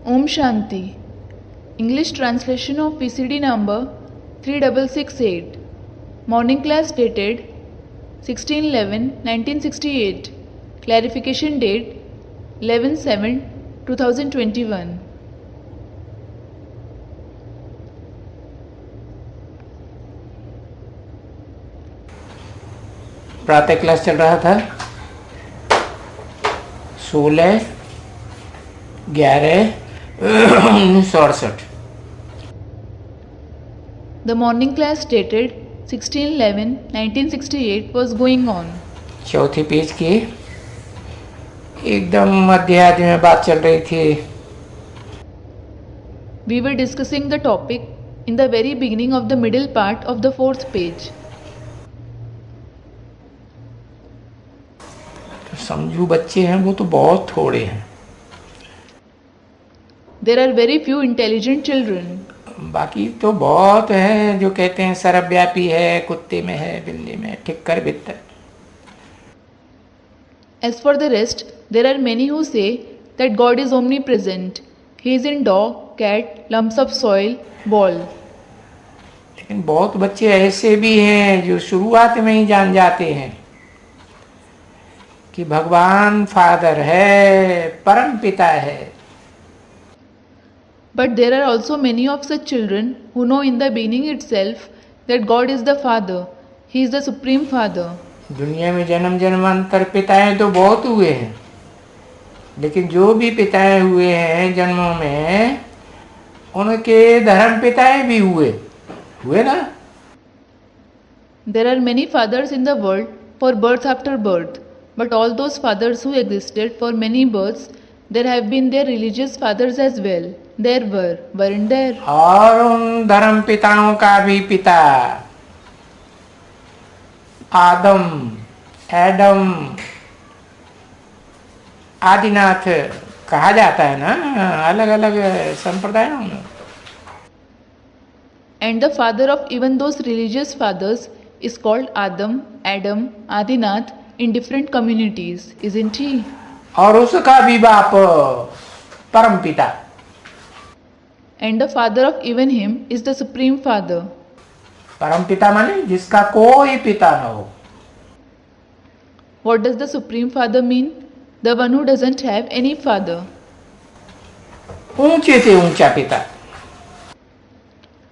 Om Shanti. English translation of VCD number 3668. Morning class dated 16/11/1968. Clarification date 11/7/2021. प्रातः class चल रहा था 16/11/1968। The morning class dated 16/11/1968 was going on. चौथी page की एकदम मध्य आधे में बात चल रही थी। We were discussing the topic in the very beginning of the middle part of the fourth page. समझू बच्चे हैं वो तो बहुत थोड़े हैं। There are very few intelligent children. बाकी तो बहुत है जो कहते हैं सर्वव्यापी है, कुत्ते में है, बिल्ली में, ठिक्कर बित्तर। As for the rest, there are many who say that God is omnipresent. He is in dog, cat, lumps of soil, ball. लेकिन बहुत बच्चे ऐसे भी हैं जो शुरुआत में ही जान जाते हैं कि भगवान फादर है, परम पिता है। But there are also many of such children who know in the beginning itself that God is the Father. He is the Supreme Father. दुनिया में जन्म जन्मांतर पिताएं तो बहुत हुए हैं, लेकिन जो भी पिताएं हुए हैं जन्मों में, उनके धर्म पिताएं भी हुए ना। There are many fathers in the world for birth after birth, but all those fathers who existed for many births, there have been their religious fathers as well. There weren't there? और उन धर्म पिताओं का भी पिता Adam Adinath कहा जाता है ना अलग अलग संप्रदायों में। And the father of even those religious fathers is called Adam, Adinath in different communities, isn't he? और उसका भी बाप परम पिता। And the father of even him is the Supreme Father. परम पिता माने जिसका कोई पिता न हो। What does the Supreme Father mean? The one who doesn't have any father. ऊंचे से ऊंचा पिता।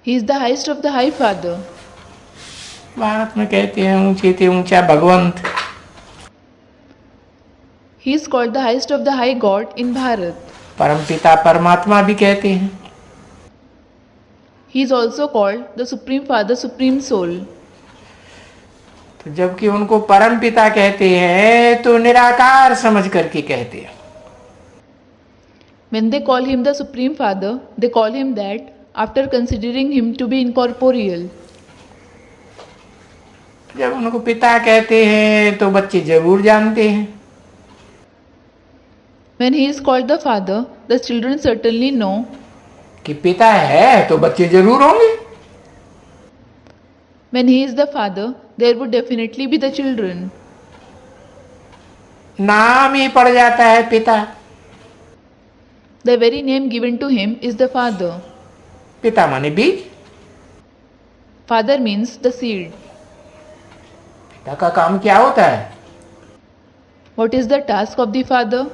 He is the highest of the High Father. Bharat में कहते हैं ऊंचे से ऊंचा भगवंत। He is called the highest of the High God in Bharat. परम पिता परमात्मा भी कहते हैं। He is also called the Supreme Father, Supreme Soul. तो जबकि उनको परम पिता कहते हैं तो निराकार समझ करके कहते हैं। When they call him the Supreme Father, they call him that after considering him to be incorporeal. जब उनको पिता कहते हैं तो बच्चे जरूर जानते हैं। When he is called the Father, the children certainly know कि पिता है तो बच्चे जरूर होंगे। when he is the Father, there would definitely be the children. नाम ही पड़ जाता है पिता। The very name given to him is the Father. पिता माने बीज। Father means the seed. पिता का काम क्या होता है? What is the task of the Father?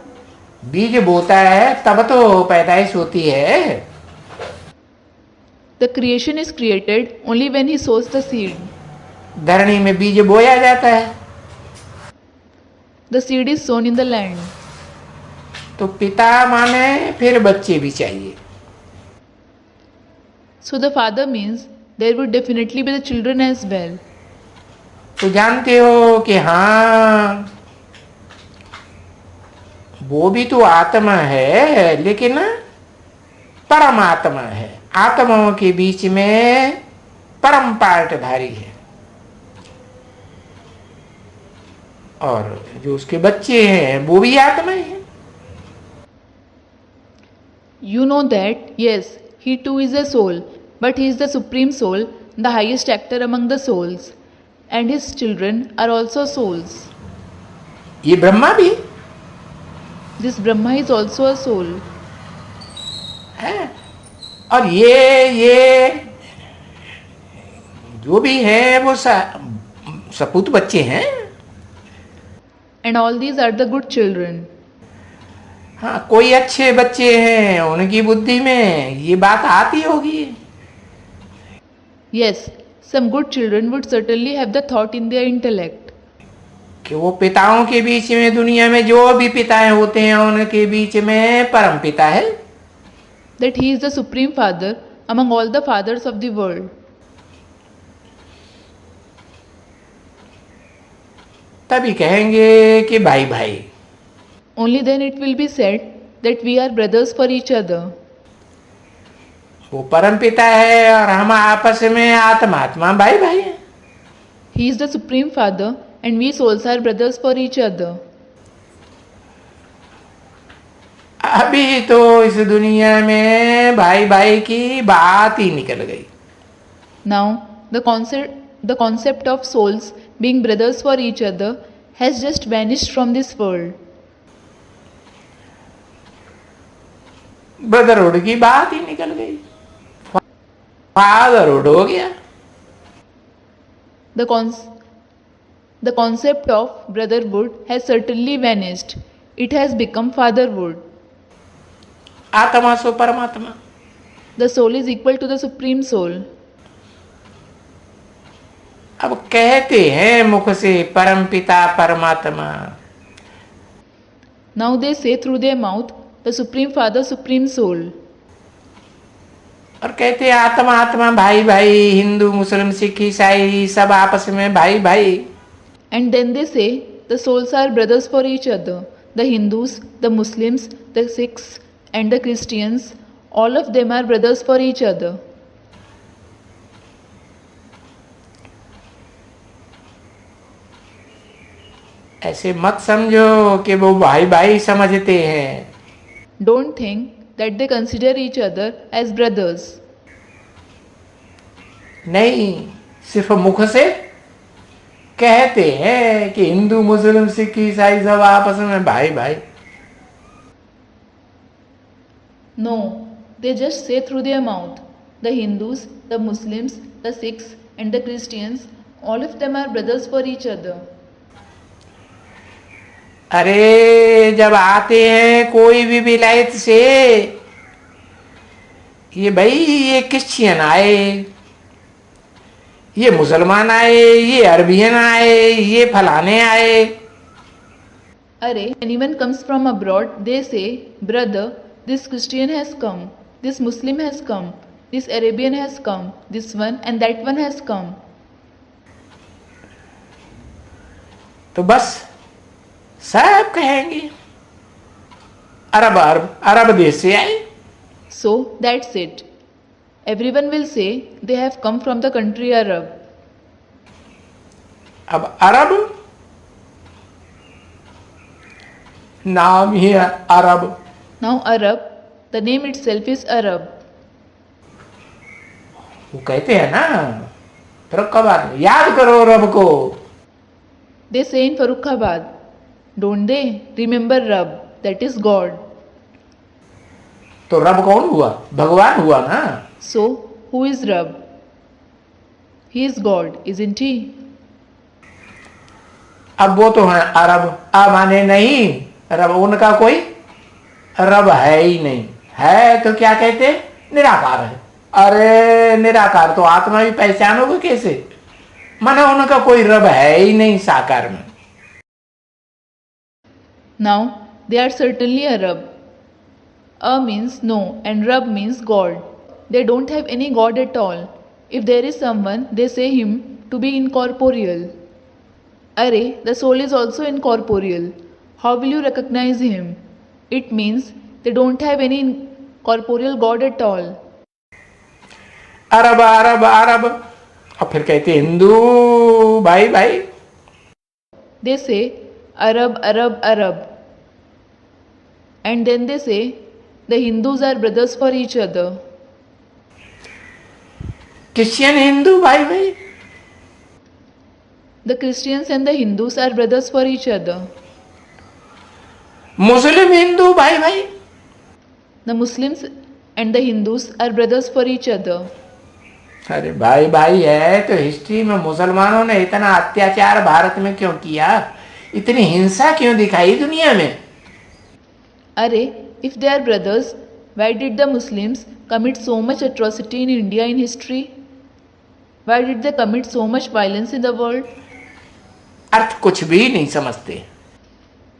बीज बोता है तब तो पैदाइश होती है। The creation is created only when he sows the seed. धरणी में बीज बोया जाता है। The seed is sown in the land. तो पिता माने फिर बच्चे भी चाहिए। So the Father means there would definitely be the children as well. तो जानते हो कि हाँ वो भी तो आत्मा है, लेकिन परमात्मा है। आत्माओं के बीच में परम पार्टधारी है। और जो उसके बच्चे हैं वो भी आत्मा है। You know that, yes, he too is a soul, but he is the Supreme Soul, the highest actor among the souls, and his children are also souls. ये ब्रह्मा भी This Brahma is also a soul. है। और ये जो भी है वो सपूत बच्चे हैं। And all these are the good children. हाँ, कोई अच्छे बच्चे हैं, उनकी बुद्धि में ये बात आती होगी। Yes, some good children would certainly have the thought in their intellect कि वो पिताओं के बीच में, दुनिया में जो भी पिताएं होते हैं उनके बीच में परम पिता है। that he is the supreme father among all the fathers of the world. तभी कहेंगे कि भाई भाई। Only then it will be said that we are brothers for each other. वो परम पिता है और हम आपस में आत्मा भाई भाई हैं। He is the supreme father and we souls are brothers for each other. अभी तो इस दुनिया में भाई भाई की बात ही निकल गई। Now, the concept of souls being brothers for each other has just vanished from this world. Brotherhood की बात ही निकल गई, फादरहुड हो गया। The concept of brotherhood has certainly vanished. It has become fatherhood. आत्मा सो परमात्मा। The soul is equal to the supreme soul. अब कहते हैं मुख से परम पिता परमात्मा। Now they say through their mouth, the supreme father, supreme soul. और कहते हैं आत्मा आत्मा भाई भाई, हिंदू मुस्लिम सिख ईसाई सब आपस में भाई भाई। And then they say the souls are brothers for each other. The Hindus, the Muslims, the Sikhs and the Christians, all of them are brothers for each other. ऐसे मत समझो कि वो भाई भाई समझते हैं। Don't think that they consider each other as brothers. नहीं, सिर्फ मुख से कहते हैं कि हिंदू मुस्लिम सिख ईसाई सब आपस में भाई भाई। No, they just say through their mouth. The Hindus, the Muslims, the Sikhs and the Christians, all of them are brothers for each other. अरे जब आते हैं कोई भी विलायत से, ये भाई ये क्रिश्चियन आए, ये मुसलमान आए, ये अरबियन आए, ये फलाने आए। अरे anyone comes from abroad, they say, brother, this Christian has come, this Muslim has come, this Arabian has come, this one and that one has come. तो बस सब कहेंगे अरब देश से आए। So that's it. Everyone will say they have come from the country Arab. अब अरब नाम ही है अरब। Now Arab, the name itself is Arab. वो कहते हैं ना फरुखाबाद में, याद करो रब को। They say in Farrukhabad, don't they? Remember Rab, that is God. तो रब कौन हुआ? भगवान हुआ ना। So, who is Rab? He is God, isn't he? अब वो तो है अरब, अब माने नहीं रब, उनका कोई रब है ही नहीं। है तो क्या कहते? निराकार है। अरे निराकार तो आत्मा भी पहचानोगे कैसे? माने उनका कोई रब है ही नहीं साकार में। Now, they are certainly Arab. A means no and Rab means God. They don't have any God at all. If there is someone, they say him to be incorporeal. Array, the soul is also incorporeal. How will you recognize him? It means they don't have any corporeal God at all. अरब अरब अरब, और फिर कहते हिंदू भाई भाई। They say Arab, Arab, Arab. And then they say the Hindus are brothers for each other. Christian Hindu भाई भाई। The Christians and the Hindus are brothers for each other. मुस्लिम हिंदू भाई भाई। The Muslims and the Hindus are brothers for each other. अरे भाई भाई है तो history में मुसलमानों ने इतना अत्याचार भारत में क्यों किया, इतनी हिंसा क्यों दिखाई दुनिया में? Arey, if they are brothers, why did the Muslims commit so much atrocity in India in history? Why did they commit so much violence in the world? अर्थ कुछ भी नहीं समझते,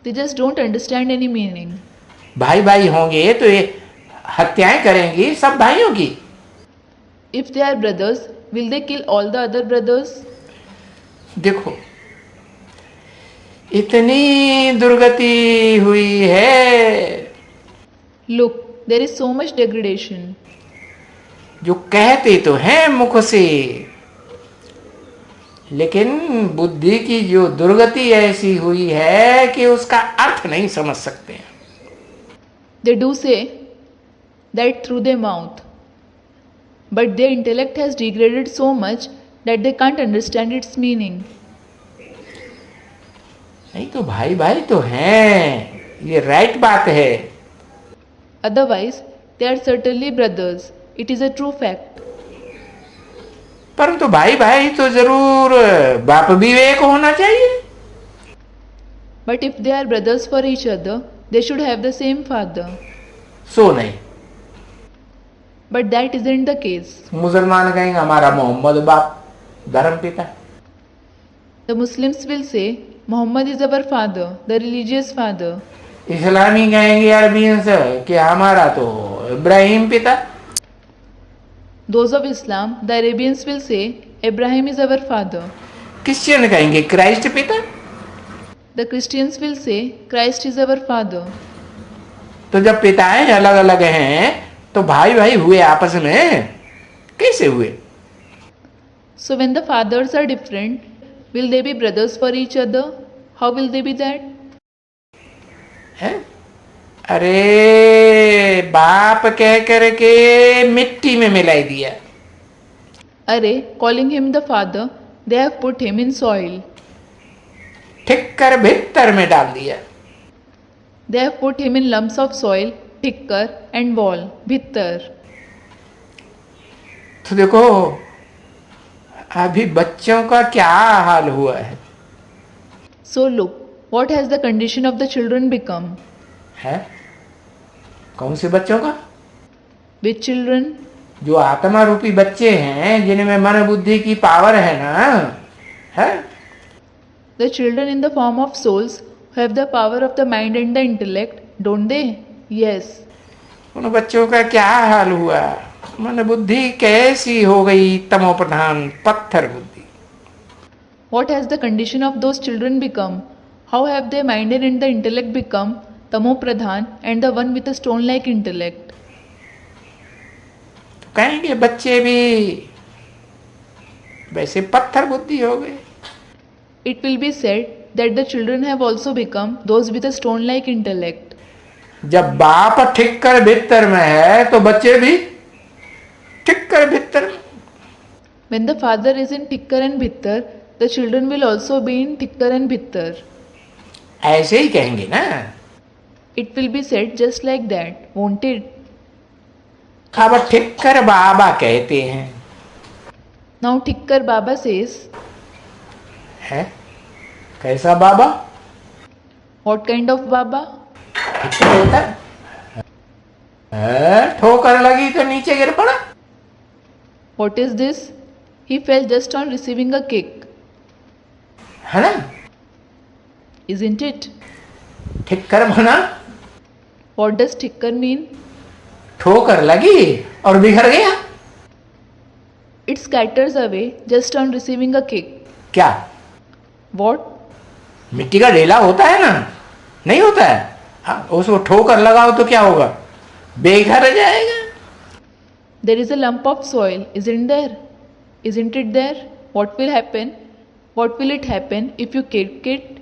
They just don't understand any meaning. भाई भाई होंगे तो ये हत्याएं करेंगी सब भाइयों की। If they are brothers, will they kill all the other brothers? देखो इतनी दुर्गति हुई है, Look, there is so much degradation. जो कहते तो हैं मुख से, लेकिन बुद्धि की जो दुर्गति ऐसी हुई है कि उसका अर्थ नहीं समझ सकते। They do say that through their mouth, but their intellect has degraded so much that they can't understand its meaning. नहीं तो भाई भाई तो हैं, ये राइट बात है। Otherwise, they are certainly brothers. It is a true fact. परंतु भाई भाई तो जरूर बाप भी एक होना चाहिए। But if they are brothers for each other, they should have the same father. सो नहीं, But that isn't the case. मुसलमान कहेंगे हमारा मोहम्मद बाप धर्म पिता, The Muslims will say, Muhammad is our father, the religious father. इस्लामी कहेंगे अरबियंस कि हमारा तो इब्राहिम पिता, Those of Islam, the Arabians will say, Abraham is our father. Christian कहेंगे क्राइस्ट पिता। The Christians will say, Christ is our father. तो जब पिताएं अलग अलग हैं तो भाई भाई हुए आपस में, कैसे हुए? So when the fathers are different, will they be brothers for each other? How will they be that? है? अरे बाप कह करके मिट्टी में मिलाई दिया। Arey, calling him the father, they have put him in soil. ठिक्कर भीतर में डाल दिया। They have put him in lumps of soil, tikkar and wall, bhittar. तो देखो अभी बच्चों का क्या हाल हुआ है। So look, what has the condition of the children become? है कौन से बच्चों का? Which children? जो आत्मा रूपी बच्चे हैं, जिनमें मन बुद्धि की पावर है ना, है? The children in the form of souls who have the power of the mind and the intellect, don't they? Yes. उन बच्चों का क्या हाल हुआ? मन बुद्धि कैसी हो गई? तमो प्रधान पत्थर बुद्धि। What has the condition of those children become? How have their mind and the intellect become Tamo Pradhan and the one with a stone-like intellect? तो कहेंगे बच्चे भी वैसे पत्थर बुद्धि हो गए। It will be said that the children have also become those with a stone-like intellect. जब बाप ठिक्कर भीतर में है तो बच्चे भी ठिक्कर भीतर में। When the father is in Tikkar and Bhittar, the children will also be in Tikkar and Bhittar. ऐसे ही कहेंगे ना। It will be said just like that, won't it? अब ठिक्कर बाबा कहते हैं। Now Tikkar Baba says, है कैसा बाबा? what kind of Baba? ठिक्कर होता है, ठोकर लगी तो नीचे गिर पड़ा। What is this? He fell just on receiving a kick, है ना? isn't it? ठिक्कर बना, What does Tikkar mean? ठोकर लगी और बिखर गया। It scatters away just on receiving a kick. क्या What? मिट्टी का ढेला होता है ना, नहीं होता है? हाँ, उसको ठोकर लगाओ तो क्या होगा? बेघर जाएगा। There is a lump of soil, isn't there? Isn't it there? What will happen? What will it happen if you kick it?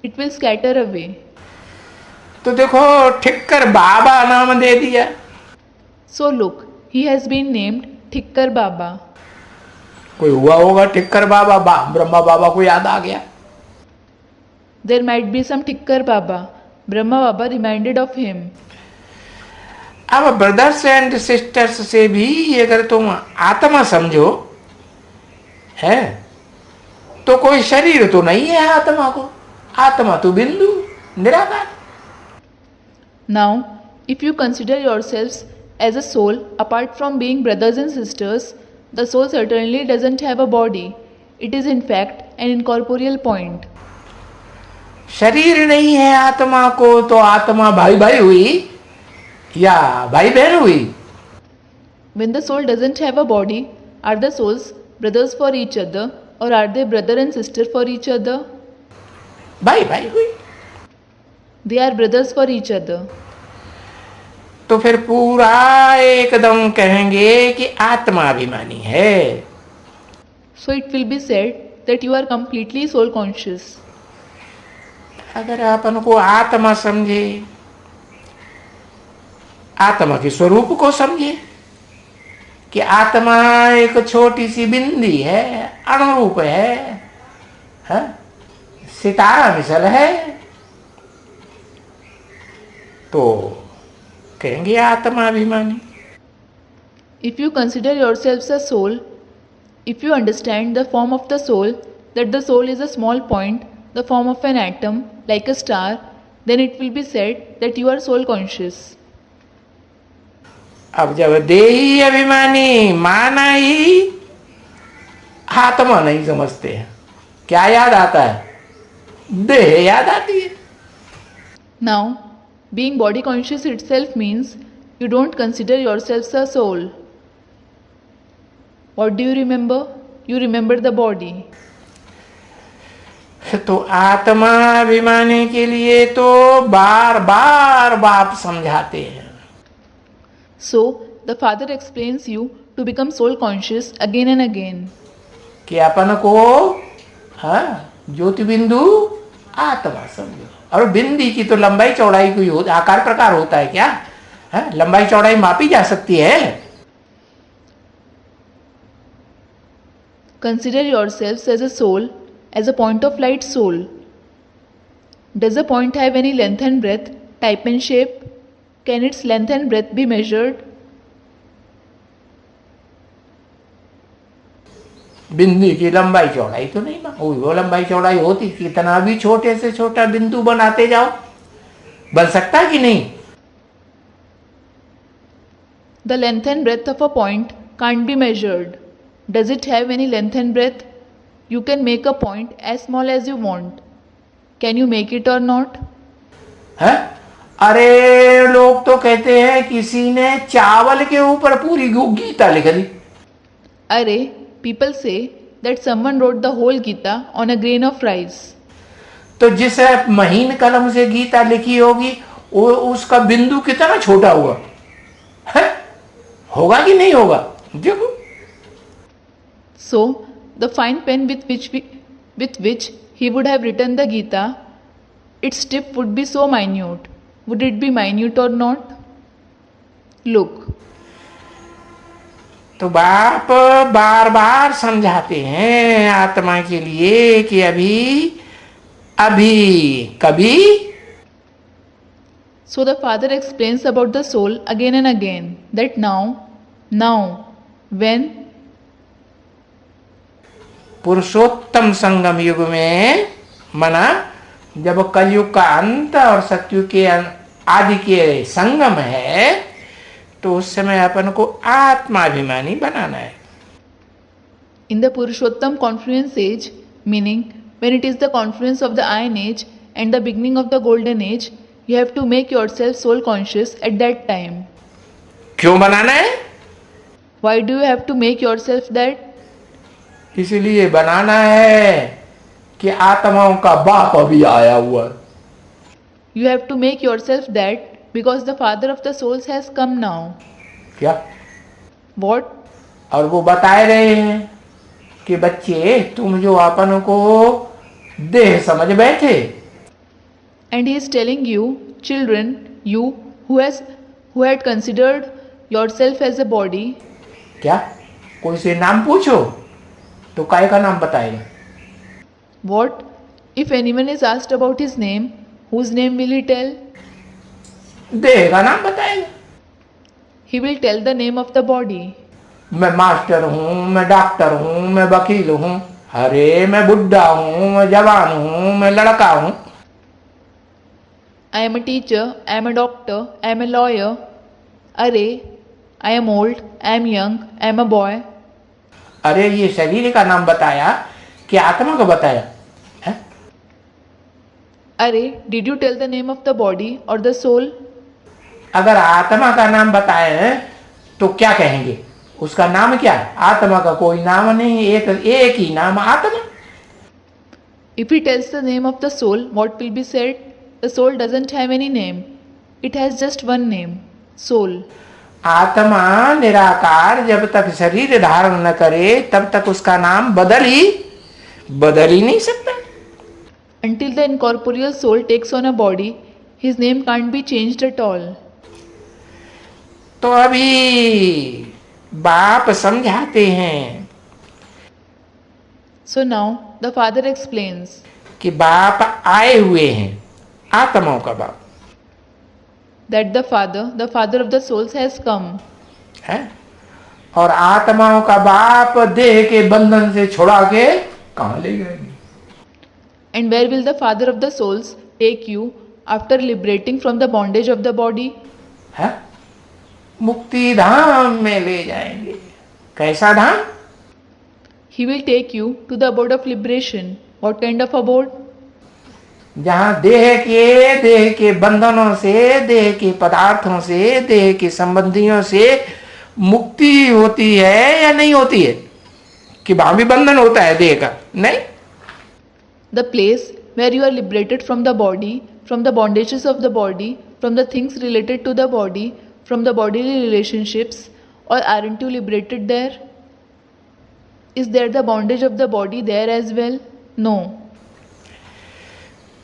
It will scatter away. तो देखो ठिक्कर बाबा नाम दे दिया। So look, he has been named Tikkar Baba. कोई हुआ होगा ठिक्कर बाबा, ब्रह्मा बाबा को याद आ गया। There might be some Tikkar Baba. Brahma Baba reminded of him. अब ब्रदर्स एंड सिस्टर्स से भी अगर तुम आत्मा समझो है तो कोई शरीर तो नहीं है आत्मा को, आत्मा तो बिंदु निराकार। Now, if you consider yourselves as a soul apart from being brothers and sisters, the soul certainly doesn't have a body. It is in fact an incorporeal point. शरीर नहीं है आत्मा को तो आत्मा भाई भाई हुई या भाई बहन हुई? When the soul doesn't have a body, are the souls brothers for each other or are they brother and sister for each other? भाई भाई हुई। They are brothers for each other. तो फिर पूरा एकदम कहेंगे कि आत्मा अभिमानी है। So it will be said that you are completely soul conscious. अगर अपन को आत्मा समझे, आत्मा के स्वरूप को समझे कि आत्मा एक छोटी सी बिंदी है, अणुरूप है? सितारा मिसल है, तो कहेंगे आत्मा अभिमानी। If you consider yourselves a soul, if you understand the form of the soul, that the soul is a small point, the form of an atom, like a star, then it will be said that you are soul conscious. अब जब देही अभिमानी माना ही आत्मा नहीं समझते हैं, क्या याद आता है? देह याद आती है। Now, being body conscious itself means you don't consider yourselves a soul. What do you remember? You remember the body. तो आत्मा अभिमानी के लिए तो बार बार बाप समझाते हैं। So, the Father explains you to become soul conscious again and again. कि अपन को ज्योति बिंदु आत्मा समझो। और बिंदी की तो लंबाई चौड़ाई कोई आकार प्रकार होता है क्या? लंबाई चौड़ाई मापी जा सकती है? Consider yourselves as a soul, as a point of light soul. Does a point have any length and breadth, type and shape? Can its length and breadth be measured? बिंदी की लंबाई चौड़ाई तो नहीं हुई, वो लंबाई चौड़ाई होती, कितना भी छोटे से छोटा बिंदु बनाते जाओ, बन सकता कि नहीं? The length and breadth of a point can't be measured. Does it have any length and breadth? You can make a point as small as you want. Can you make it or not? है? अरे लोग तो कहते हैं किसी ने चावल के ऊपर पूरी गीता लिख दी। अरे, people say that someone wrote the whole Gita on a grain of rice. तो जिस महीन कलम से गीता लिखी होगी उसका बिंदु कितना छोटा हुआ है? होगा कि नहीं होगा? देखो। So, the fine pen with which he would have written the Gita, its tip would be so minute. Would it be minute or not? Look. तो बाप बार बार समझाते हैं आत्मा के लिए कि अभी कभी। So the Father explains about the soul again and again that now, when? पुरुषोत्तम संगम युग में, मना जब कलयुग का अंत और सतयुग के आदि के संगम है, तो उस समय अपन को आत्माभिमानी बनाना है। In the Purushottam confluence age, meaning when it is the confluence of the Iron Age and the beginning of the Golden Age, you have to make yourself soul conscious at that time. क्यों बनाना है? Why do you have to make yourself that? इसलिए बनाना है कि आत्माओं का बाप अभी आया हुआ है। You have to make yourself that because the Father of the souls has come now. क्या? What? और वो बताए रहे हैं कि बच्चे तुम जो अपन को देह समझ बैठे, And he is telling you, children, you who had considered yourself as a body, क्या कोई से नाम पूछो तो काय का नाम बताएगा? what? If anyone is asked about his name, whose name will he tell? देह का नाम बताएगा। He will tell the name of the body. मैं मास्टर हूँ, मैं डॉक्टर हूँ, मैं वकील हूँ, अरे मैं बुढ़ा हूँ, मैं जवान हूँ, मैं लड़का हूँ। I am a teacher, I am a doctor, I am a lawyer. Array, I am old, I am young, I am a boy. अरे ये शरीर का नाम बताया कि आत्मा को बताया है? Array, did you tell the name of the body or the soul? अगर आत्मा का नाम बताए तो क्या कहेंगे? उसका नाम क्या है? आत्मा का कोई नाम नहीं, एक ही नाम आत्मा। If he tells the name of the soul, what will be said? The soul doesn't have any name. It has just one name, soul. आत्मा निराकार जब तक शरीर धारण न करे तब तक उसका नाम बदल ही नहीं सकता। Until the incorporeal soul takes on a body, his name can't be changed at all. तो अभी बाप समझाते हैं So now the father explains कि बाप आए हुए हैं, आत्माओं का बाप that the father of the souls has come. है, और आत्माओं का बाप देह के बंधन से छुड़ा के कहाँ ले जाएंगे? And where will the father of the souls take you after liberating from the bondage of the body? है, मुक्ति धाम में ले जाएंगे। कैसा धाम? He will take you to the abode of liberation. What kind of abode? जहां देह के बंधनों से, देह के पदार्थों से, देह के संबंधियों से मुक्ति होती है या नहीं होती है? कि वहां भी बंधन होता है देह का? नहीं। The place where you are liberated from the body, from the bondages of the body, from the things related to the body, from the bodily relationships, or aren't you liberated there? Is there the bondage of the body there as well? No.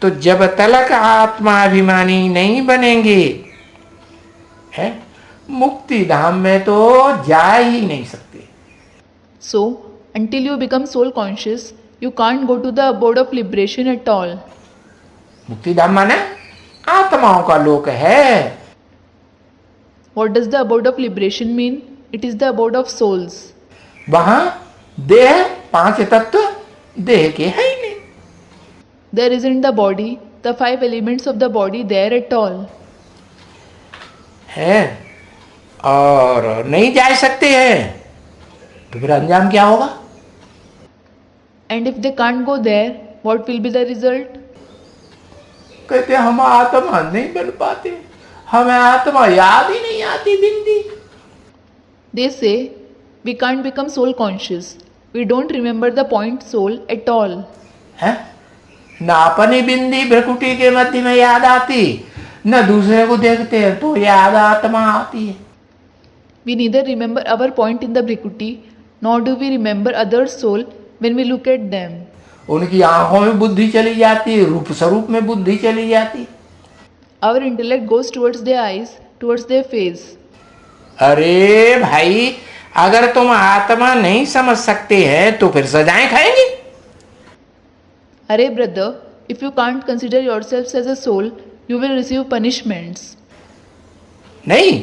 तो जब तलक आत्माभिमानी नहीं बनेंगे, है, मुक्ति धाम में तो जा ही नहीं सकते। So, until you become soul conscious, you can't go to the abode of liberation at all. मुक्ति धाम माने आत्माओं का लोक है। What does the abode of liberation mean? It is the abode of souls. वहां देह, पांच तत्व देह के है ही नहीं। There isn't the body, the five elements of the body there at all. है, और नहीं जा सकते हैं तो फिर अंजाम क्या होगा? And if they can't go there, what will be the result? कहते हम आत्मा नहीं बन पाते, हमें आत्मा याद ही नहीं आती बिंदी। They say, we can't become soul conscious. We don't remember the point soul at all. है न अपनी बिंदी भ्रकुटी के मध्य में याद आती, न दूसरे को देखते हैं तो याद आत्मा आती है। We neither remember our point in the Bhrikuti, nor do we remember others' soul when we look at them. उनकी आंखों में बुद्धि चली जाती, रूप स्वरूप में बुद्धि चली जाती। Our intellect goes towards their eyes, towards their face. अरे भाई, अगर तुम आत्मा नहीं समझ सकते हैं तो फिर सजाएं खाएंगे। Arey brother, if you can't consider yourselves as a soul, you will receive punishments. नहीं,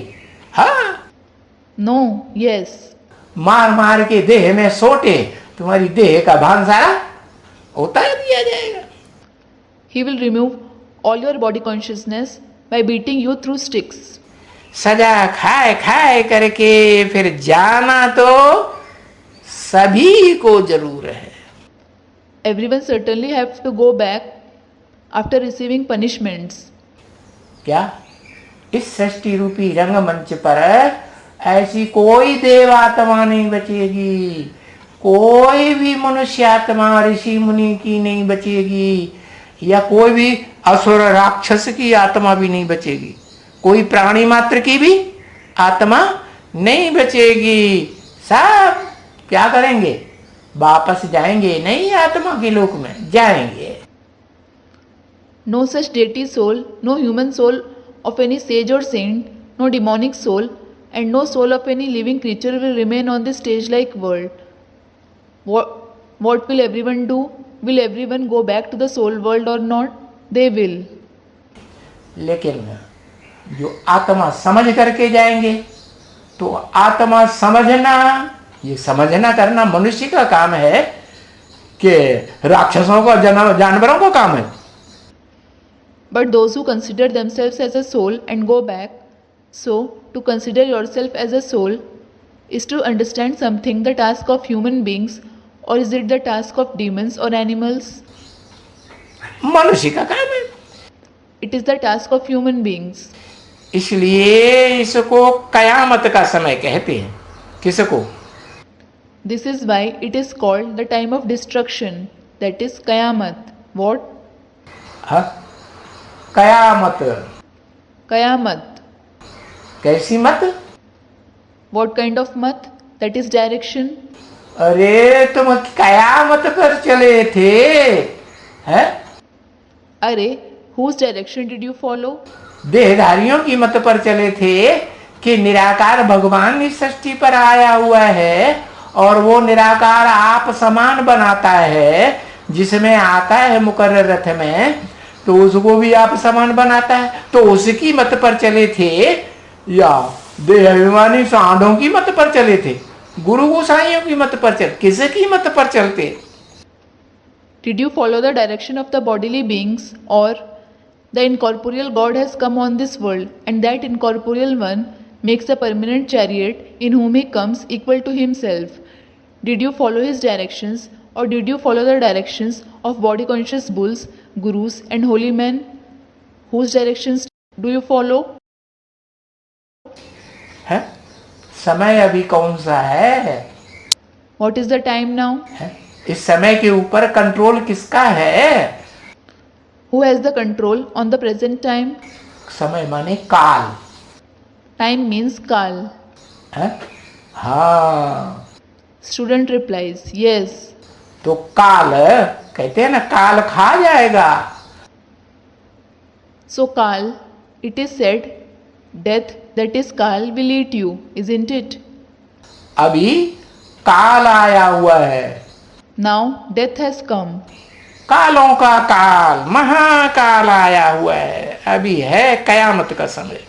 हाँ, No, yes. मार मार के देह में सोटे तुम्हारी देह का भान सारा उतार दिया जाएगा। He will remove all your body consciousness by beating you through sticks. सजा खाए खाए करके फिर जाना तो सभी को जरूर है। Everyone certainly have to go back after receiving punishments. क्या इस सृष्टि रूपी रंगमंच पर ऐसी कोई देवात्मा नहीं बचेगी, कोई भी मनुष्य आत्मा ऋषि मुनि की नहीं बचेगी, या कोई भी असुर राक्षस की आत्मा भी नहीं बचेगी, कोई प्राणी मात्र की भी आत्मा नहीं बचेगी। सब क्या करेंगे? वापस जाएंगे, नहीं आत्मा के लोक में जाएंगे। No such deity soul, no human soul of any sage or saint, no demonic soul, and no soul of any living creature will remain on this stage-like world. What will everyone do? Will everyone go back to the soul world or not? They will. लेकिन जो आत्मा समझ करके जाएंगे तो आत्मा समझना, ये समझना करना मनुष्य का काम है कि राक्षसों का, जानवरों का काम है? But those who consider themselves as a soul and go back, so to consider yourself as a soul is to understand something the task of human beings, or is it the task of demons or animals? मनुष्य का काम है, It is the task of human beings. इसलिए इसको कयामत का समय कहते हैं। किसको? This is why it is called the time of destruction, that is Qayamat. What? हाँ? कयामत। Qayamat. कैसी मत? What kind of mat? That is direction. अरे तुम कयामत पर चले थे, हैं? Arey, whose direction did you follow? देहधारियों की मत पर चले थे कि निराकार भगवान इस सृष्टि पर आया हुआ है और वो निराकार आप समान बनाता है, जिसमें आता है मुकर्रर रथ में तो उसको भी आप समान बनाता है, तो उसकी मत पर चले थे या देह अभिमानी सांडों की मत पर चले थे? गुरु गोसाइयों की मत पर चल, किसकी मत पर चलते? Did you follow the direction of the bodily beings, or the incorporeal God has come on this world and that incorporeal one makes a permanent chariot in whom he comes equal to himself? Did you follow his directions, or did you follow the directions of body conscious bulls, gurus and holy men? Whose directions do you follow? है? समय अभी कौन सा है? What is the time now? है? इस समय के ऊपर कंट्रोल किसका है? Who has the control on the present time? समय माने काल। Time means Kal. है? हाँ। Student replies, yes. तो काल कहते हैं ना, काल खा जाएगा। So Kal, it is said, death, that is Kal, will eat you, isn't it? अभी काल आया हुआ है। Now death has come. कालों का काल, महाकाल आया हुआ है। अभी है कयामत का समय।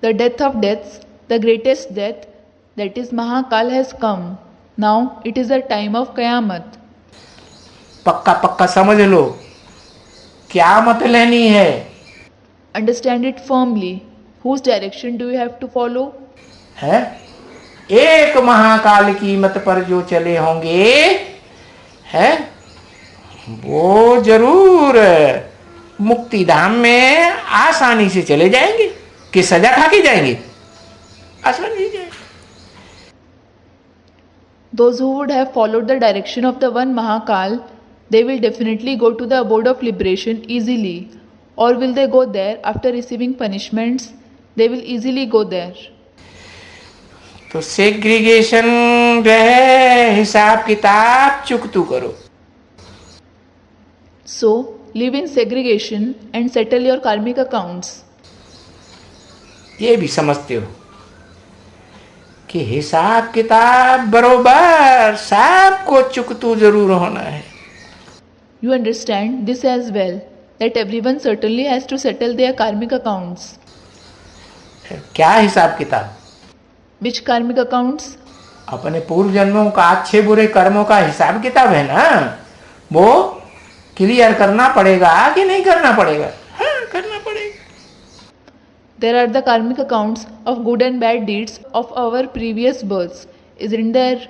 The death of deaths, the greatest death, that is Mahakal, has come. Now it is the time of Qayamat. पक्का पक्का समझ लो, क्या मत लेनी है? Understand it firmly. Whose direction do you have to follow? है? एक महाकाल की मत पर जो चले होंगे, है, वो जरूर मुक्ति धाम में आसानी से चले जाएंगे कि सजा खा के जाएंगे? आसानी से जाएंगे। Those who would have followed the direction of the one Mahakal, they will definitely go to the abode of liberation easily. Or will they go there after receiving punishments? They will easily go there. तो segregation रहे, हिसाब किताब चुकतू करो। So live in segregation and settle your karmic accounts. ये भी समझते हो कि हिसाब किताब बरोबर सबको चुकतू जरूर होना है। You understand this as well, that everyone certainly has to settle their karmic accounts. क्या हिसाब किताब? Which karmic accounts? अपने पूर्व जन्मों का अच्छे बुरे कर्मों का हिसाब किताब है ना, वो क्लियर करना पड़ेगा कि नहीं करना पड़ेगा? हाँ, करना पड़ेगा। There are the karmic accounts of good and bad deeds of our previous births. Isn't there?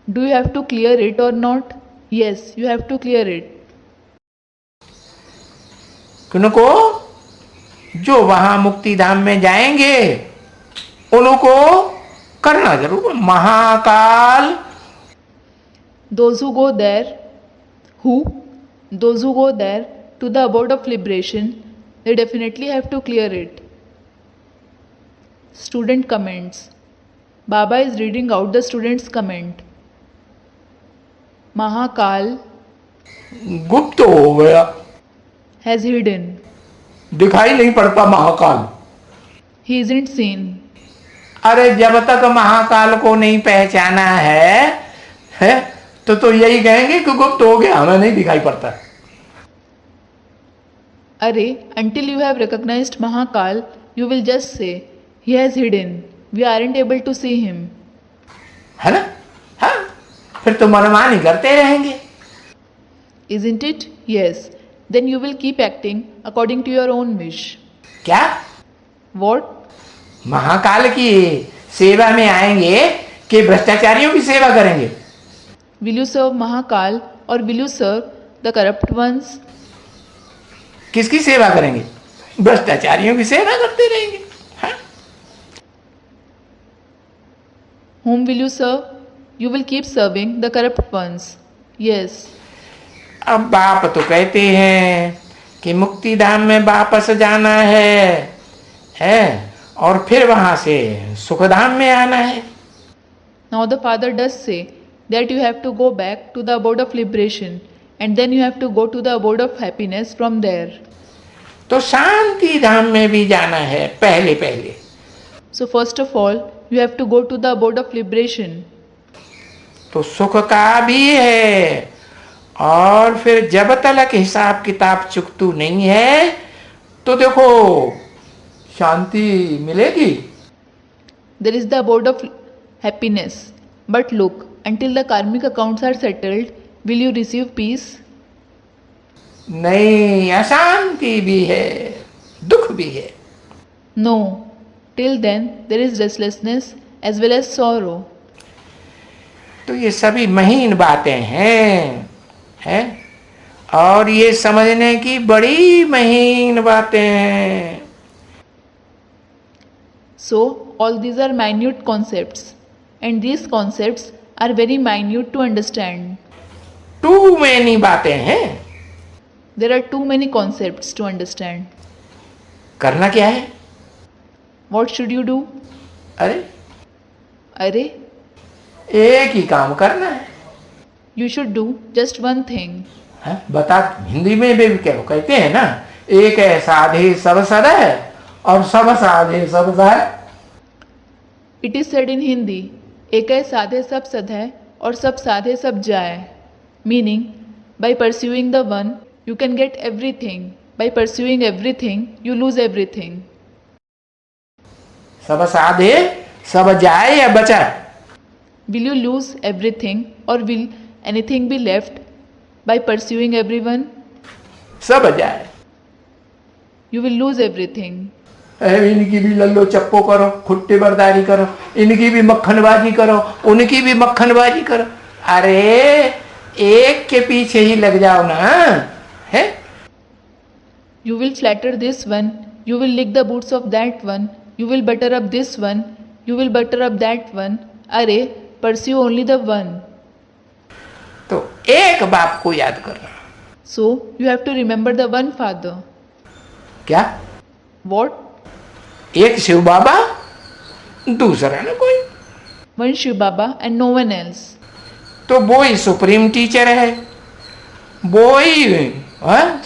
Do you have to clear it or not? Yes, you have to clear it. किनको? जो वहां मुक्ति धाम में जाएंगे उनको करना जरूर। Mahakal, Those who go there, those who go there to the abode of liberation, they definitely have to clear it. Student comments. Baba is reading out the student's comment. Mahakal गुप्त हो गया, has hidden. दिखाई नहीं पड़ता Mahakal. He isn't seen. अरे जब तक महाकाल को नहीं पहचाना है तो यही कहेंगे कि गुप्त हो गया, हमें नहीं दिखाई पड़ता। Arey, until you have recognized Mahakal, you will just say, He has hidden. We aren't able to see him. है ना? हाँ, फिर तो मनमानी करते रहेंगे. Isn't it? Yes. Then you will keep acting according to your own wish. क्या? What? Mahakal की सेवा में आएंगे कि भ्रष्टाचारियों की सेवा करेंगे? Will you serve Mahakal or will you serve the corrupt ones? किसकी सेवा करेंगे? भ्रष्टाचारियों की सेवा करते रहेंगे. हाँ? Whom will you serve? You will keep serving the corrupt ones. Yes. अब बाप तो कहते हैं कि मुक्ति धाम में वापस जाना है और फिर वहां से सुखधाम में आना है. Now the Father does say that you have to go back to the abode of liberation and then you have to go to the abode of happiness from there. तो शांति धाम में भी जाना है पहले पहले. So first of all, you have to go to the abode of liberation. तो सुख का भी है और फिर जब तक हिसाब किताब चुकतू नहीं है तो देखो शांति मिलेगी. There is the abode of happiness. But look, until the karmic accounts are settled, will you receive peace? नहीं, अशांति भी है, दुख भी है. No. Till then, there is restlessness as well as sorrow. तो ये सभी महीन बातें हैं और ये समझने की बड़ी महीन बातें हैं. So, all these are minute concepts, and these concepts are very minute to understand. Too many बातें हैं. There are too many concepts to understand. करना क्या है? What should you do? अरे Arey, एक ही काम करना है. you should do just one thing. है? बता, हिंदी में भी क्या कहते हैं ना, एक है साधे सब सद है और सब साधे सब जाए. It is said in Hindi, एक है साधे सब सद है और सब साधे सब जाए. Meaning, by pursuing the one, you can get everything. By pursuing everything, you lose everything. सब साधे सब जाए या बचा? Will you lose everything or will anything be left by pursuing everyone? सब जाए. You will lose everything. इनकी भी लल्लो चप्पो करो, खुट्टे बर्दारी करो, इनकी भी मक्खनबाजी करो, उनकी भी मक्खनबाजी करो. अरे एक के पीछे ही लग जाओ ना. है? You will flatter this one, you will lick the boots of that one, you will butter up this one, you will butter up that one. Arey, pursue only the one. तो एक बाप को याद करना. So, you have to remember the one Father. क्या? What? एक शिव बाबा, दूसरा ना कोई. One Shiv Baba and no one else. तो वो ही सुप्रीम टीचर है, वो ही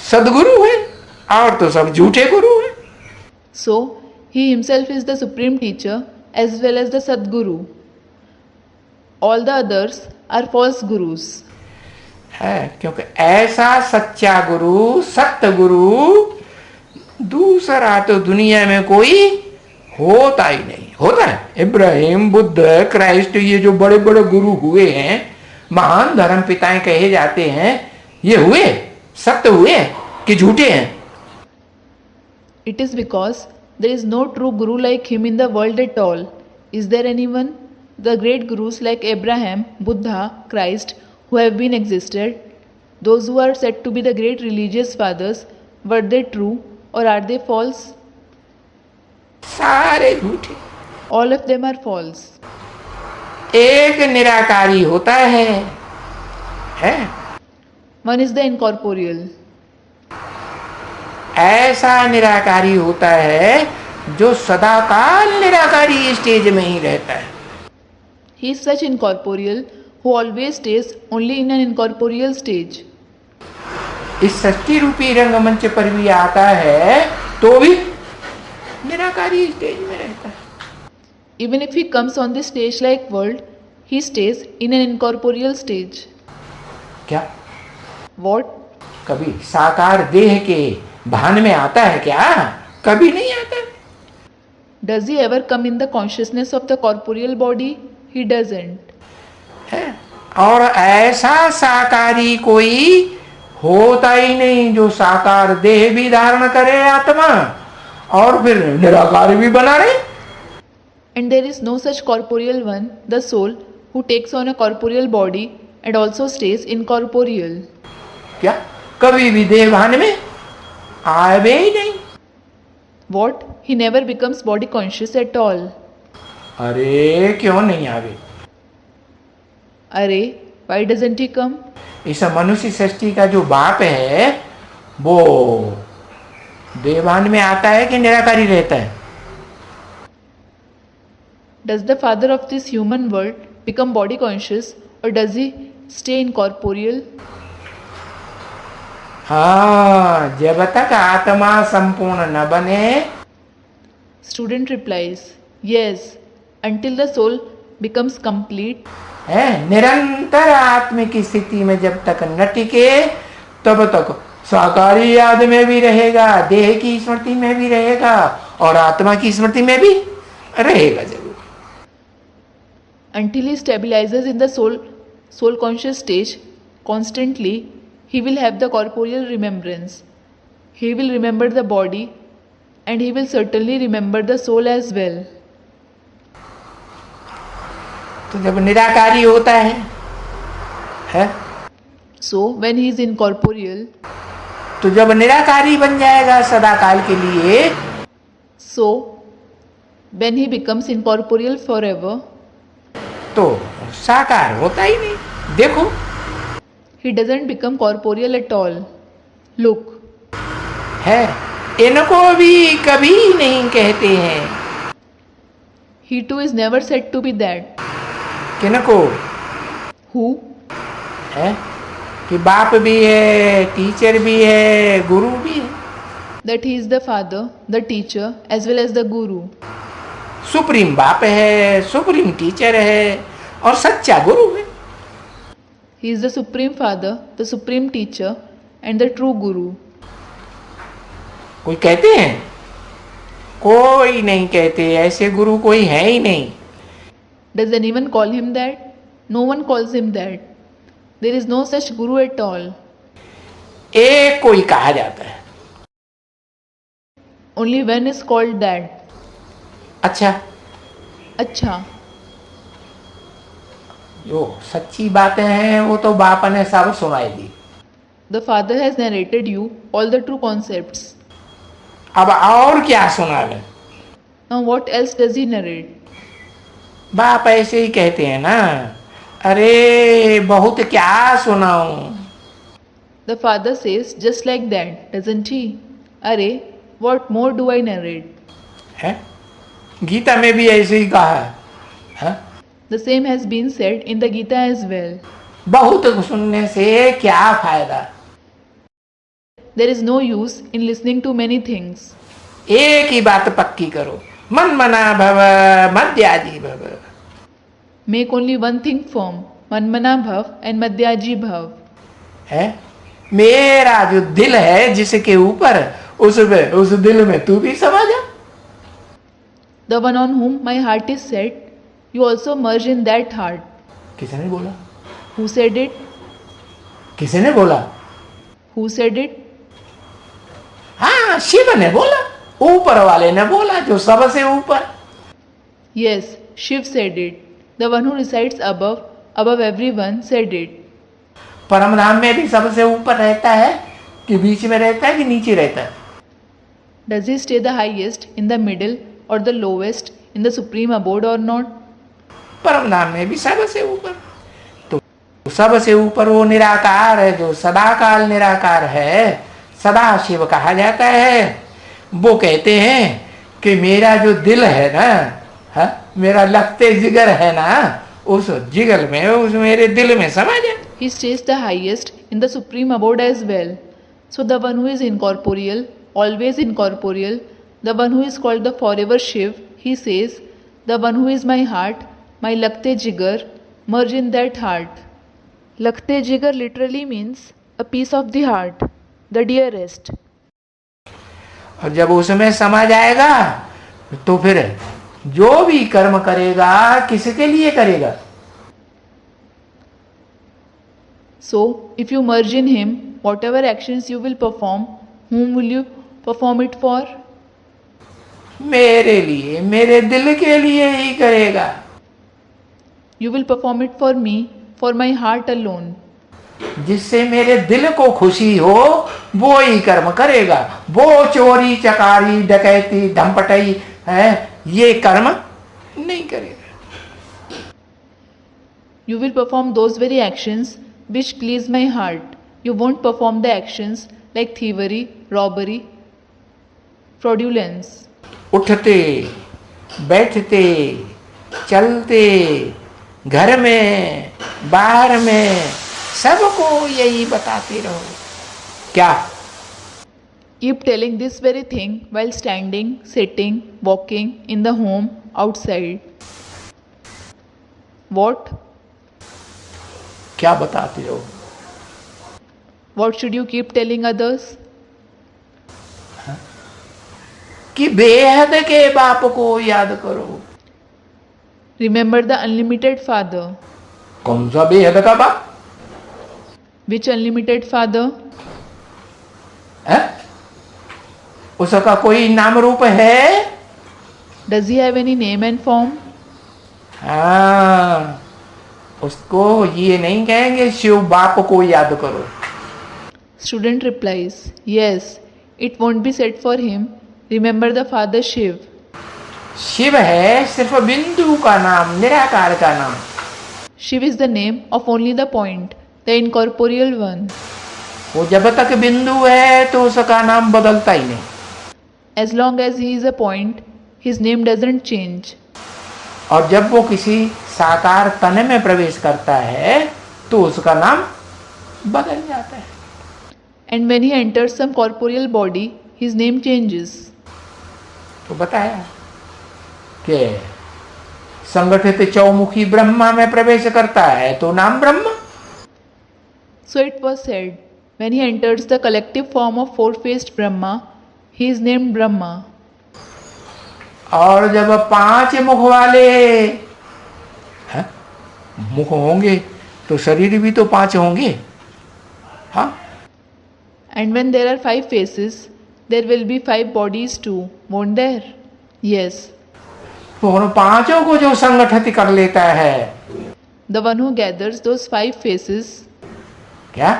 सदगुरु है और तो सब झूठे गुरु है. So, he himself is the supreme teacher as well as the Sadguru. All the others are false gurus. है, क्योंकि ऐसा सच्चा गुरु, सत्य गुरु दूसरा तो दुनिया में कोई होता ही नहीं. होता है इब्राहिम, बुद्ध, क्राइस्ट, ये जो बड़े बड़े गुरु हुए हैं, महान धर्म पिताएं कहे जाते हैं, ये हुए सत्य हुए कि झूठे हैं? It is because there is no true guru like him in the world at all. Is there anyone? The great gurus like Abraham, Buddha, Christ, who have been existed, those who are said to be the great religious fathers, were they true or are they false? सारे झूठे. All of them are false. एक निराकारी होता है? One is the incorporeal. ऐसा निराकारी होता है जो सदाकाल निराकारी stage में ही रहता है. He is such incorporeal who always stays only in an incorporeal stage. इस सृष्टि रूपी रंगमंच पर भी आता है तो भी निराकारी स्टेज में रहता है. Even if he comes on the stage like world, he stays in an incorporeal stage. क्या? What? कभी साकार देह के भान में आता है क्या? कभी नहीं आता. Does he ever come in the consciousness of the corporeal body? He doesn't. है। और ऐसा साकारी कोई होता ही नहीं जो साकार देह भी धारण करे आत्मा और फिर निराकार भी बना रहे। And there is no such corporeal one, the soul, who takes on a corporeal body and also stays incorporeal. क्या कभी भी देहभान में आवे ही नहीं। What? He never becomes body conscious at all. अरे क्यों नहीं आवे? अरे, why doesn't he come? इस मनुष्य सृष्टि का जो बाप है वो देहभान में आता है कि निराकारी रहता है? Does the father of this human world become body conscious or does he stay incorporeal? हाँ, जब तक आत्मा संपूर्ण न बने। Student replies, yes, until the soul becomes complete. है निरंतर आत्म की स्थिति में जब तक न टिके तब तक साकारी याद में भी रहेगा, देह की स्मृति में भी रहेगा और आत्मा की स्मृति में भी रहेगा जरूर। Until he stabilizes in the soul conscious stage constantly, he will have the corporeal remembrance. He will remember the body and he will certainly remember the soul as well. तो जब निराकारी होता है? So when he is incorporeal, तो जब निराकारी बन जाएगा सदा काल के लिए, so when he becomes incorporeal forever, तो साकार होता ही नहीं। देखो, he doesn't become corporeal at all. Look, है इनको भी कभी नहीं कहते हैं। he too is never said to be that. किनको? Who? है कि बाप भी है, टीचर भी है, गुरु भी है। That he is the father, the teacher as well as the guru. Supreme बाप है, सुप्रीम टीचर है और सच्चा गुरु है। He is the supreme father, the supreme teacher and the true guru. कोई कहते हैं? कोई नहीं कहते, ऐसे गुरु कोई है ही नहीं। Does anyone call him that? No one calls him that. There is no such guru at all. एक कोई कहा जाता है। Only one is called that. अच्छा, अच्छा, जो सच्ची बातें हैं वो तो बाप ने सब सुनाई दी। the father has narrated you all the true concepts. अब और क्या सुनावे? Now what else does he narrate? बाप ऐसे ही कहते हैं ना, अरे बहुत क्या सुनाऊं। The father says just like that, doesn't he? अरे, what more do I narrate? है गीता में भी ऐसे ही कहा है? The same has been said in the Gita as well. बहुत सुनने से क्या फायदा? There is no use in listening to many things. एक ही बात पक्की करो, मन मना भव मध्याजी भव। Make only one thing firm, Manmana Bhav and Madhyaji Bhav. है मेरा जो दिल है जिसके ऊपर, उस दिल में तू भी समा जा। The one on whom my heart is set, you also merge in that heart. किसने बोला? Who said it? किसने बोला? Who said it? हाँ, शिव ने बोला, ऊपर वाले ने बोला, जो सबसे ऊपर। Yes, Shiv said it. The one who resides above everyone said it. परम धाम में भी सबसे ऊपर रहता है कि बीच में रहता है कि नीचे रहता है? Does he stay the highest, in the middle, or the lowest, in the supreme abode or not? परम धाम में भी सबसे ऊपर। तो सबसे ऊपर वो निराकार है जो सदाकाल निराकार है, सदा शिव कहा जाता है। वो कहते हैं कि मेरा जो दिल है ना, मेरा लगते जिगर है ना, उस जिगर में, उस मेरे दिल में समा जाए। He stays the highest in the supreme abode as well. So the one who is incorporeal, always incorporeal, the one who is called the forever Shiv, he says, the one who is my heart, my Lakte Jigar, merge in that heart. Lakte Jigar literally means a piece of the heart, the dearest. और जब उसमें समा जाएगा तो फिर जो भी कर्म करेगा किसके लिए करेगा? So, if you merge in Him, whatever actions you will perform, whom will you perform it for? मेरे लिए, मेरे दिल के लिए ही करेगा। You will perform it for me, for my heart alone. जिससे मेरे दिल को खुशी हो वो ही कर्म करेगा। वो चोरी चकारी डकैती धमपटाई है ये कर्म नहीं करेगा। You will perform those very actions which please my heart. You won't perform the actions like thievery, robbery, fraudulence. उठते बैठते चलते घर में बाहर में सबको यही बताते रहो। क्या? Keep telling this very thing while standing, sitting, walking, in the home, outside. What? क्या बताते रहो? What should you keep telling others? कि बेहद के बाप को याद करो। Remember the unlimited Father. कौन सा बेहद का बाप? Which unlimited Father? है? उसका कोई नाम रूप है? Does he have any name and form? हाँ, उसको ये नहीं कहेंगे शिव बाप को याद करो। Student replies, yes, it won't be said for him. Remember the Father Shiv. Shiv है सिर्फ बिंदु का नाम, निराकार का नाम। Shiv is the name of only the point, the incorporeal one. वो जब तक बिंदु है तो उसका नाम बदलता ही नहीं। As long as he is a point, his name doesn't change. और जब वो किसी साकार तन में प्रवेश करता है तो उसका नाम बदल जाता है। And when he enters some corporeal body, his name changes. तो बताया कि संगठित चौमुखी ब्रह्मा में प्रवेश करता है तो नाम Brahma. So it was said, when he enters the collective form of four-faced Brahma, he is named Brahma. और जब 5 मुख वाले हैं? मुख होंगे तो शरीर भी तो 5 होंगे। हाँ, And when there are 5 faces, there will be 5 bodies too, won't there? Yes. तो उन 5 को जो संगठित कर लेता है, The one who gathers those 5 faces, क्या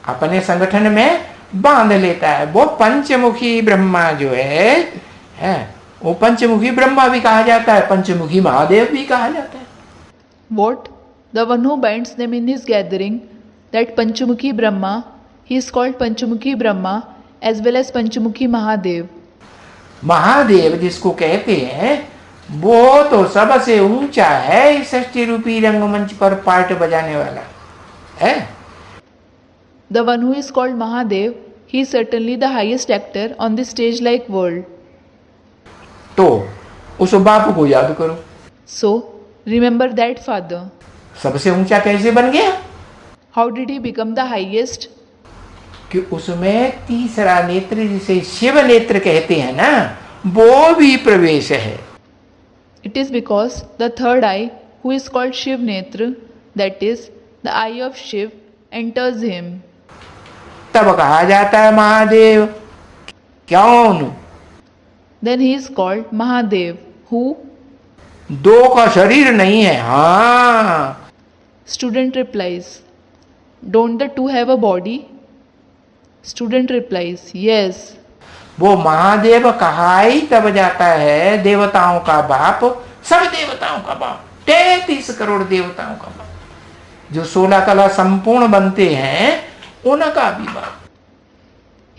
अपने संगठन में बांध लेता है, वो पंचमुखी ब्रह्मा जो है वो पंचमुखी ब्रह्मा भी कहा जाता है, पंचमुखी महादेव भी कहा जाता है। what? The one who binds them in his gathering, that Panchamukhi Brahma, he is called Panchamukhi Brahma as well as Panchamukhi Mahadev. Mahadev जिसको कहते हैं वो तो सबसे ऊंचा है इस सृष्टि रूपी रंगमंच पर पार्ट बजाने वाला है। The one who is called Mahadev, he is certainly the highest actor on this stage-like world. तो उस बाप को याद करो। So, remember that Father. सबसे ऊंचा कैसे बन गया? How did he become the highest? कि उसमें तीसरा नेत्र जिसे शिव नेत्र कहते हैं ना, वो भी प्रवेश है। It is because the third eye, who is called Shiv Netra, that is, the eye of Shiv, enters him. तब कहा जाता है महादेव। कौन? Then he is called Mahadev, who? 2 का शरीर नहीं है। हाँ, Student replies, don't the two have a body? Student replies, yes. वो महादेव कहा ही तब जाता है देवताओं का बाप, सब देवताओं का बाप, 33 करोड़ देवताओं का बाप, जो 16 कला संपूर्ण बनते हैं उनका भी बाप।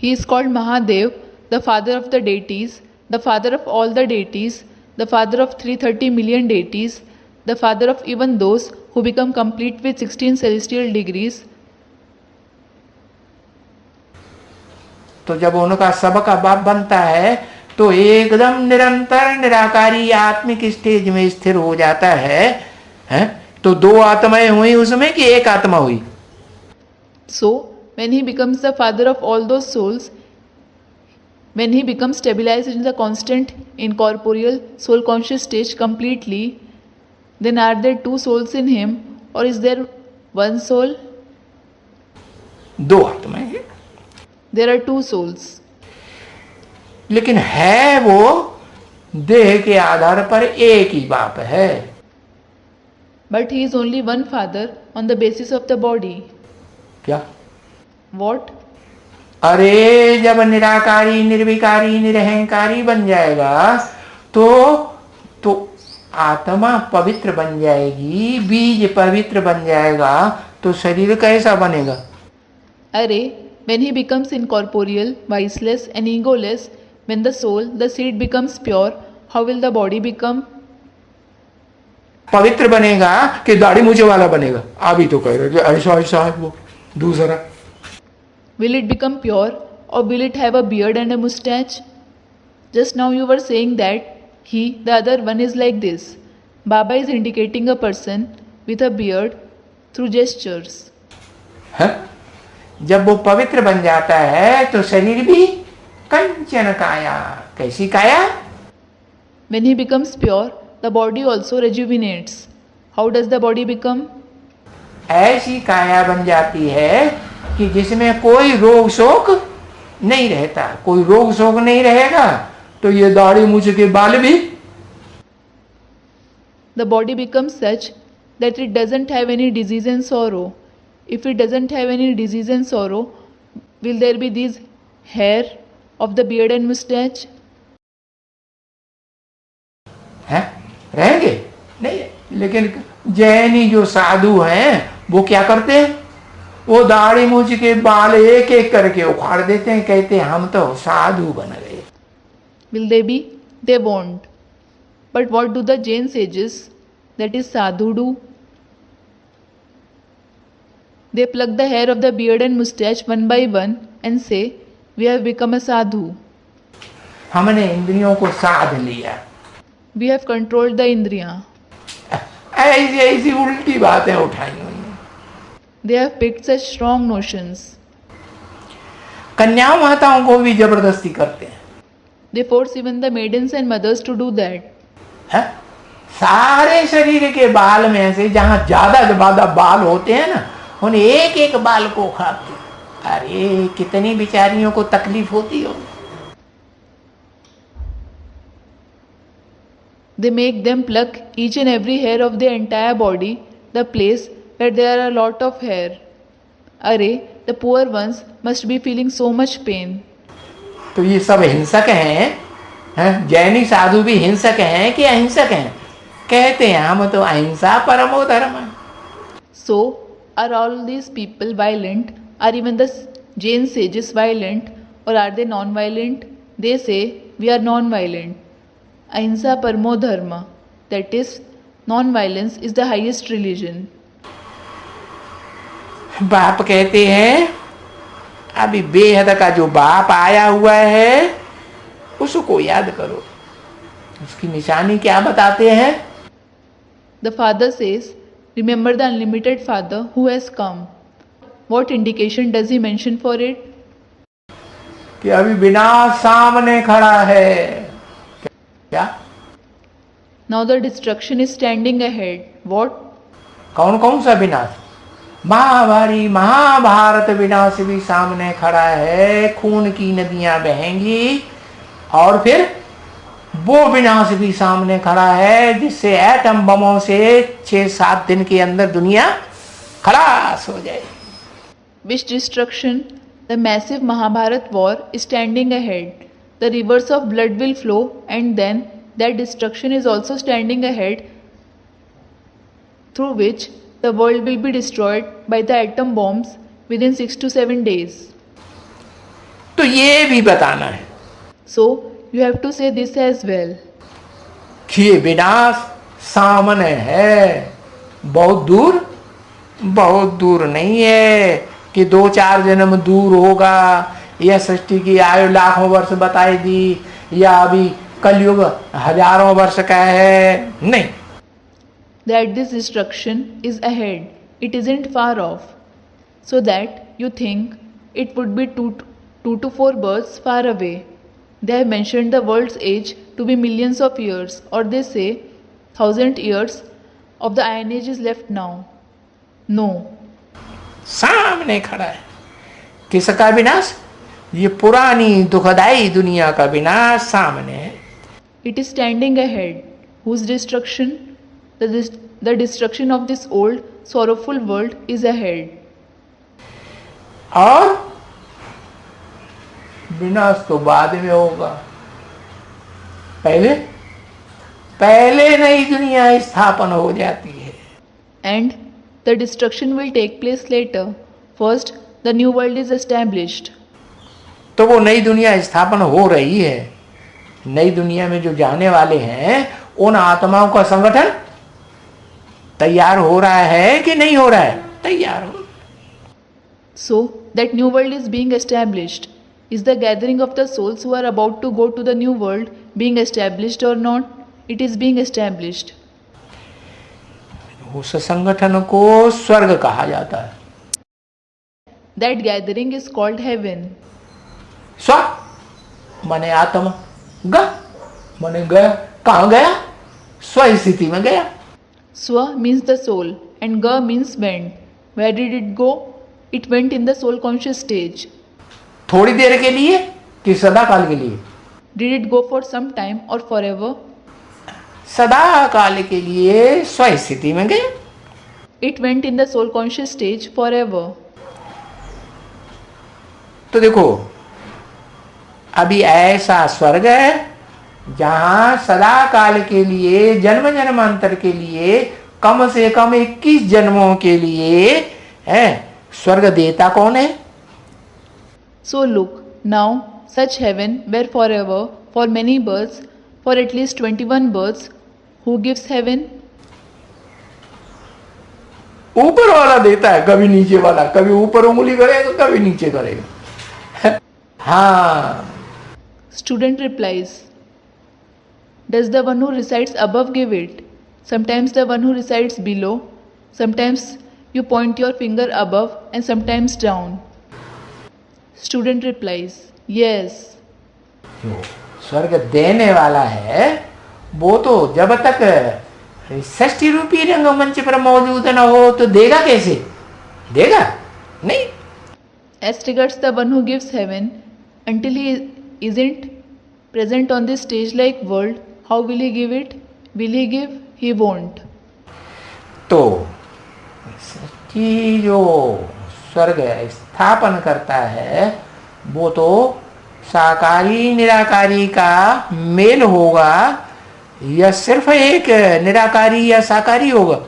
He is called Mahadev, the father of the deities, the father of all the deities, the father of 330 million deities, the father of even those who become complete with 16 celestial degrees. तो जब उनका सबका बाप बनता है तो एकदम निरंतर निराकारी आत्मिक स्टेज में स्थिर हो जाता है? तो 2 आत्माएं हुई उसमें कि एक आत्मा हुई? So, when he becomes the father of all those souls, When he becomes stabilized in the constant incorporeal soul conscious stage completely, then are there two souls in him or is there one soul? दो आत्माएं हैं, There are two souls. लेकिन है वो देह के आधार पर एक ही बाप है। But he is only one father on the basis of the body. क्या? What? अरे जब निराकारी निर्विकारी निरहंकारी बन जाएगा तो आत्मा पवित्र बन जाएगी, बीज पवित्र बन जाएगा, तो शरीर कैसा बनेगा? Array, when he becomes incorporeal, viceless and egoless, when the soul, the seed becomes pure, how will the body become? पवित्र बनेगा कि दाढ़ी मूछे वाला बनेगा? अभी तो कह रहे कि ऐसा ऐसा है वो दूसरा। Will it become pure or will it have a beard and a mustache? Just now you were saying that he, the other one, is like this. Baba is indicating a person with a beard through gestures. है? जब वो पवित्र बन जाता है तो शरीर भी कंचन काया। कैसी काया? When he becomes pure, the body also rejuvenates. How does the body become? ऐसी काया बन जाती है कि जिसमें कोई रोग शोक नहीं रहता। कोई रोग शोक नहीं रहेगा तो ये दाढ़ी मूछ के बाल भी The body becomes such that it doesn't have any disease and sorrow. If it doesn't have any disease and sorrow, will there be these hair of the beard and mustache? है? रहेंगे? नहीं। लेकिन जैनी जो साधु हैं वो क्या करते हैं? वो दाढ़ी मूछ के बाल एक एक करके उखाड़ देते हैं, कहते हैं हम तो साधु बन गए। Will they be? They won't. But what do the Jain sages, that is sadhu, do? They pluck the hair of the beard and mustache one by one and say, we have become a sadhu. हमने इंद्रियों को साध लिया। We have controlled the indriya. ऐसी ऐसी उल्टी बातें उठाई हुई हैं। They have picked such strong notions. कन्या माताओं को भी जबरदस्ती करते हैं। They force even the maidens and mothers to do that. है? सारे शरीर के बाल में से जहां ज्यादा बाल होते हैं ना, उन एक एक बाल को उखाड़ते। अरे कितनी बेचारियों को तकलीफ होती हो। They make them pluck each and every hair of their entire body, the place where there are a lot of hair. Array, the poor ones must be feeling so much pain. तो ये सब हिंसक हैं? जैनी साधु भी हिंसक हैं कि अहिंसक हैं? कहते हैं हम तो अहिंसा परमो धर्म है। So, are all these people violent? Are even the Jain sages violent? Or are they non-violent? They say, we are non-violent. Ahimsa paramo dharma, that is, non-violence is the highest religion. बाप कहते हैं अभी बेहद का जो बाप आया हुआ है उसको याद करो। उसकी निशानी क्या बताते हैं? The father says, remember the unlimited father who has come. What indication does he mention for it? कि अभी विनाश सामने खड़ा है। क्या? Now the destruction is standing ahead. What? कौन कौन सा विनाश? महाभारी महाभारत विनाश भी सामने खड़ा है। खून की नदियां बहेंगी और फिर वो विनाश भी सामने खड़ा है जिससे एटम बमों से 6-7 दिन के अंदर दुनिया खलास हो जाएगी। Which destruction? The massive Mahabharat war is standing ahead. The rivers of blood will flow and then that destruction is also standing ahead, through which the world will be destroyed by the atom bombs within 6 to 7 days. तो ये भी बताना है So, you have to say this as well. कि ये विनाश सामने है, बहुत दूर नहीं है कि 2-4 जन्म दूर होगा, या सृष्टि की आयु लाखों वर्ष बताई दी, या अभी कलयुग हजारों वर्ष का है। नहीं, That this destruction is ahead, it isn't far off, so that you think it would be 2 to 4 births far away. They have mentioned the world's age to be millions of years, or they say 1,000 years of the Iron Age is left now. No. सामने खड़ा है। किसका विनाश? ये पुरानी दुखदाई दुनिया का विनाश सामने है। It is standing ahead. Whose destruction? The destruction of this old, sorrowful world is ahead. और विनाश तो बाद में होगा। पहले नई दुनिया स्थापन हो जाती है। And the destruction will take place later. First, the new world is established. तो वो नई दुनिया स्थापन हो रही है। नई दुनिया में जो जाने वाले हैं उन आत्माओं का संगठन तैयार हो रहा है कि नहीं हो रहा है? तैयार हो। So, that new world is being established. Is the gathering of the souls who are about to go to the new world being established or not? It is being established. उस संगठन को स्वर्ग कहा जाता है। That gathering is called heaven. स्व माने आत्मा, ग माने गया। कहाँ गया? स्व स्थिति में गया। Swa means the soul and Ga means went. Where did it go? It went in the soul conscious stage. थोड़ी देर के लिए कि सदा काल के लिए? Did it go for some time or forever? सदा काल के लिए स्व स्थिति में गया। It went in the soul conscious stage forever. तो देखो अभी ऐसा स्वर्ग है जहां सदा काल के लिए, जन्म जन्मांतर के लिए, कम से कम 21 जन्मों के लिए है। स्वर्ग देता कौन है? So look, now such heaven where forever, for many births, for at least 21 births, who gives heaven? ऊपर वाला देता है, कभी नीचे वाला, कभी ऊपर उंगली करेगा कभी नीचे करेगा। हाँ। Student replies, does the one who resides above give it? Sometimes the one who resides below, sometimes you point your finger above and sometimes down. Student replies, yes. जो स्वर्ग देने वाला है वो तो जब तक षष्ठी रूपी रंगमंच पर मौजूद न हो तो देगा कैसे? देगा नहीं। As regards the one who gives heaven, until he isn't present on this stage-like world, how will he give it? Will he give? He won't. तो कि जो स्वर्ग स्थापन करता है वो तो साकारी निराकारी का मेल होगा या सिर्फ एक निराकारी या साकारी होगा?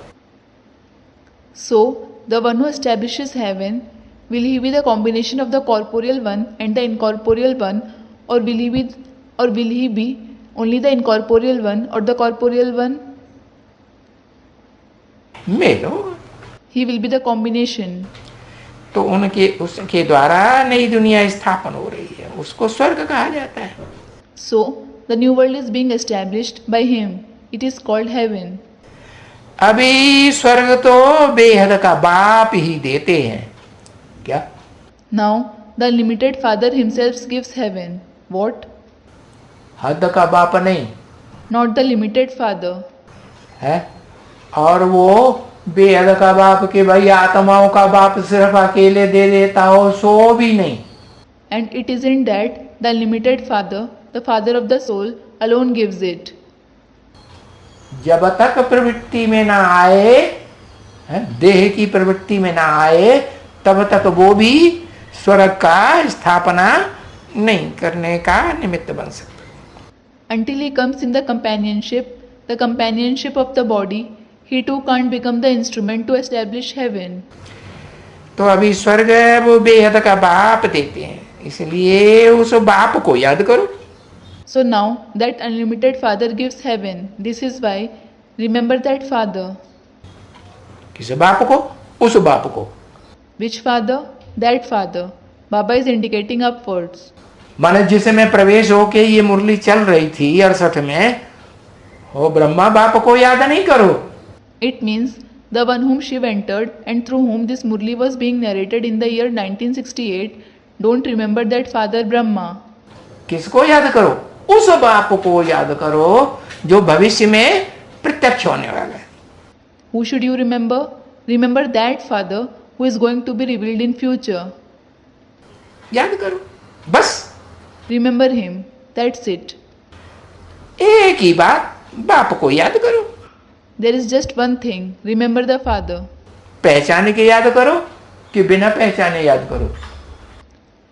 So, the one who establishes heaven, will he be the combination of the corporeal one and the incorporeal one, or will he be only the incorporeal one or the corporeal one? मेल होगा। He will be the combination. तो उसके द्वारा नई दुनिया स्थापन हो रही है, उसको स्वर्ग कहा जाता है। So, the new world is being established by him. It is called heaven. अभी स्वर्ग तो बेहद का बाप ही देते हैं। क्या? Now, the limited Father himself gives heaven. What? हद का बाप नहीं Not the limited Father. है। और वो बेहद का बाप के भाई आत्माओं का बाप सिर्फ अकेले दे देता हो, सो भी नहीं। And it isn't that the limited Father, the Father of the soul, alone gives it. जब तक प्रवृत्ति में ना आए, देह की प्रवृत्ति में ना आए, तब तक वो भी स्वर्ग का स्थापना नहीं करने का निमित्त बन सकता। Until he comes in the companionship of the body, he too can't become the instrument to establish heaven. तो अभी स्वर्ग वो बेहद का बाप देते हैं, इसलिए उस बाप को याद करो। So now that unlimited Father gives heaven. This is why remember that Father. किस बाप को? उस बाप को। Which Father? That Father. Baba is indicating upwards. माने जिसमें प्रवेश होके ये मुरली चल रही थी 68 में, वो ब्रह्मा बाप को याद नहीं करो। It means the one whom Shiv entered and through whom this Murli was being narrated in the year 1968, don't remember that Father Brahma. किसको याद करो? उस बाप को याद करो जो भविष्य में प्रत्यक्ष होने वाला है। Who should you remember? Remember that father who is going to be revealed in future. याद करो, बस Remember him. That's it. एक ही बात, बाप को याद करो। There is just one thing. Remember the father. पहचान के याद करो कि बिना पहचाने याद करो?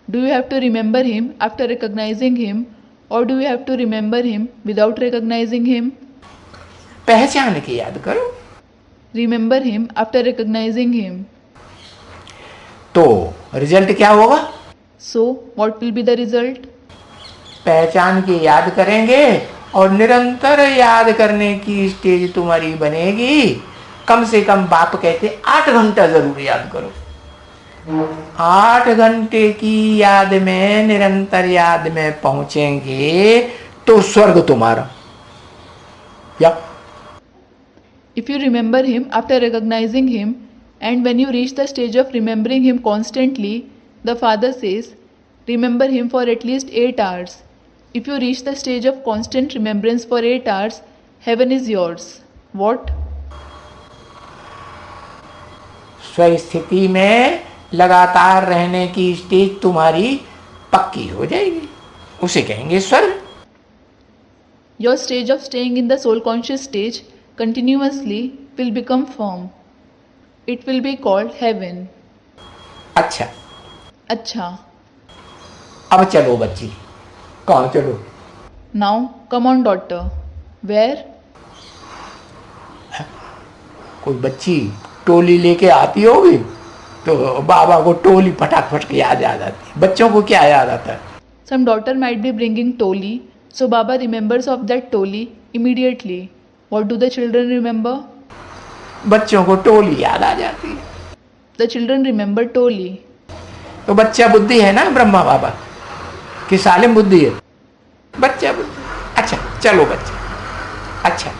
Do you have to remember him after recognizing him, or do you have to remember him without recognizing him? पहचान के याद करो। Remember him after recognizing him. तो रिजल्ट क्या होगा? So, what will be the result? पहचान के याद करेंगे और निरंतर याद करने की स्टेज तुम्हारी बनेगी। कम से कम बाप कहते 8 घंटा जरूर याद करो। 8 घंटे की याद में, निरंतर याद में पहुंचेंगे तो स्वर्ग तुम्हारा। या If you remember him after recognizing him, and when you reach the stage of remembering him constantly, the father says, remember him for at least 8 hours. If you reach the stage of constant remembrance for 8 hours, heaven is yours. What? स्वस्थिति में लगातार रहने की stage तुम्हारी पक्की हो जाएगी, उसे कहेंगे स्वर्ग। Your stage of staying in the soul conscious stage continuously will become firm. It will be called heaven. अच्छा, Acha. अब चलो बच्ची। कहाँ चलो? Now, come on, daughter. Where? कोई बच्ची टोली लेके आती होगी तो बाबा को टोली फटाफट के याद आ जाती है। बच्चों को क्या याद आता है? Some daughter might be bringing toli, so Baba remembers of that toli immediately. What do the children remember? बच्चों को टोली याद आ जाती है। The children remember toli. तो बच्चा बुद्धि है ना ब्रह्मा बाबा कि सालिम बुद्धि है? बच्चा बुद्धि। अच्छा चलो बच्चे। अच्छा,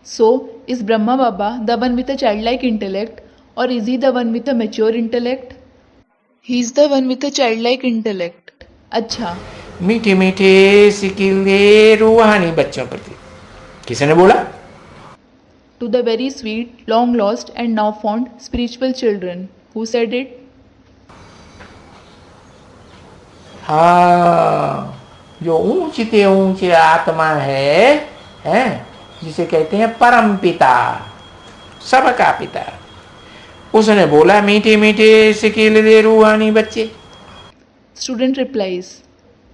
So, is Brahma Baba the one with a childlike intellect, or is he the one with a mature intellect? He is the one with a childlike intellect. Acha. मीठे मीठे सिकीले रूहानी बच्चों प्रति किसने बोला? To the very sweet, long lost, and now found spiritual children. Who said it? हाँ, जो ऊंचे ऊंचे आत्मा है जिसे कहते हैं परम पिता, सबका पिता, उसने बोला मीठे मीठे सिकीले रूहानी बच्चे। Student replies,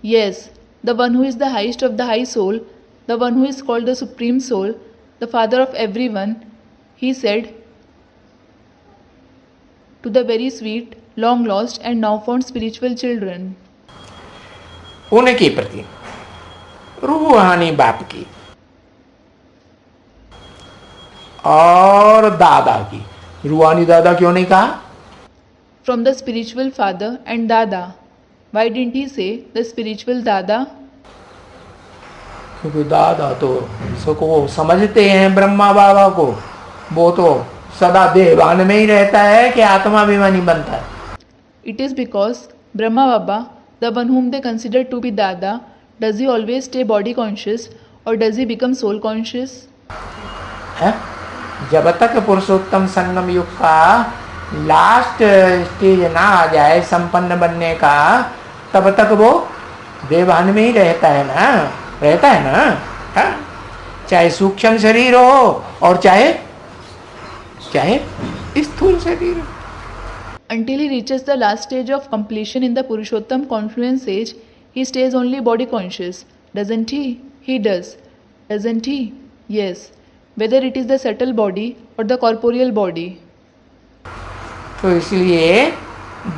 yes, the one who is the highest of the high soul, the one who is called the supreme soul, the father of everyone, he said to the very sweet, long lost, and now found spiritual children. उनके प्रति रूहानी बाप की और दादा की। रूहानी दादा क्यों नहीं कहा? From the spiritual father and Dada. Why didn't he say the spiritual Dada? क्योंकि दादा तो सबको समझते हैं ब्रह्मा बाबा को, वो तो सदा देवान में ही रहता है कि आत्माभिमानी बनता है। It is because Brahma Baba, the one whom they consider to be Dada, does he always stay body conscious or does he become soul conscious? है? जब तक पुरुषोत्तम संगम युग का लास्ट स्टेज ना आ जाए संपन्न बनने का, तब तक वो देवान में ही रहता है ना। हाँ? चाहे सूक्ष्म शरीर हो और चाहे स्थूल शरीर हो। Until he reaches the last stage of completion in the Purushottam confluence stage, he stays only body conscious. Doesn't he? He does. Doesn't he? Yes. Whether it is the subtle body or the corporeal body. तो इसलिए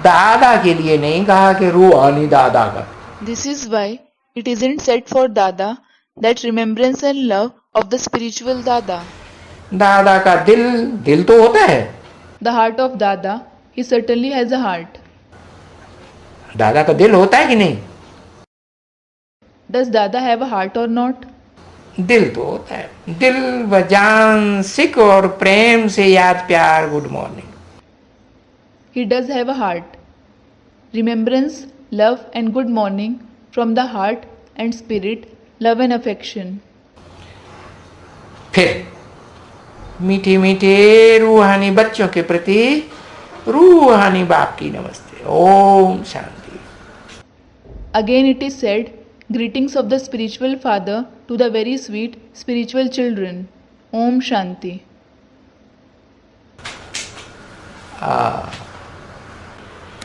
दादा के लिए नहीं कहा कि रूहानी दादा का। This is why it isn't said for Dada that remembrance and love of the spiritual Dada. दादा का दिल तो होता है। The heart of Dada, he certainly has a heart. दादा का दिल होता है कि नहीं? Does Dada have a heart or not? दिल तो होता है। दिल व जान सिख और प्रेम से याद प्यार good morning. He does have a heart. Remembrance, love, and good morning from the heart and spirit, love and affection. फिर मीठे मीठे रूहानी बच्चों के प्रति रूहानी बाप की नमस्ते। Om Shanti. Again it is said, greetings of the spiritual father to the very sweet spiritual children. Om Shanti.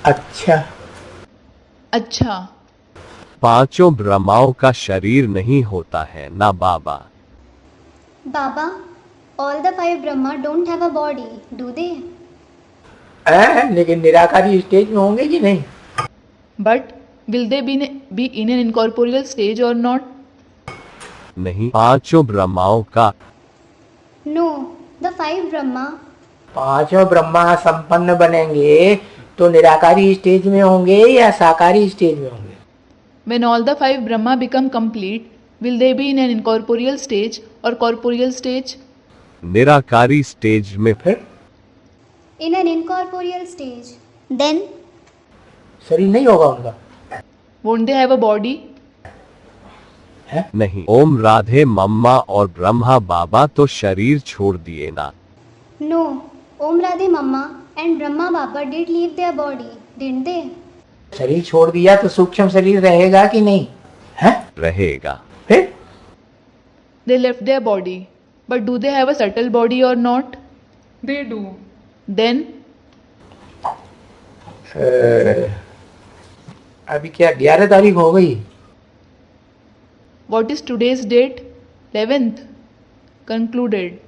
अच्छा, अच्छा, पांचों ब्रह्माओं का शरीर नहीं होता है ना बाबा। Baba, all the five Brahma don't have a body, do they? लेकिन निराकारी स्टेज में होंगे कि नहीं? but will they be in an incorporeal stage or not? नहीं, पांचों ब्रह्माओं का। No, the five Brahma, पांचों ब्रह्मा संपन्न बनेंगे तो निराकारी स्टेज में होंगे या साकारी स्टेज में होंगे? When all the five Brahma become complete, will they be in an incorporeal stage or corporeal stage? निराकारी स्टेज में। फिर in an incorporeal stage. Then, शरीर नहीं होगा उनका, Won't they have a body? है? नहीं, ओम राधे मम्मा और ब्रह्मा बाबा तो शरीर छोड़ दिए ना। no, Om Radhe Mama and Brahma Baba did leave their body, didn't they? शरीर छोड़ दिया तो सूक्ष्म शरीर रहेगा कि नहीं? है? रहेगा। फिर They left their body, but do they have a subtle body or not? They do. Then, अभी क्या 11 तारीख हो गई? what is today's date? 11th. Concluded.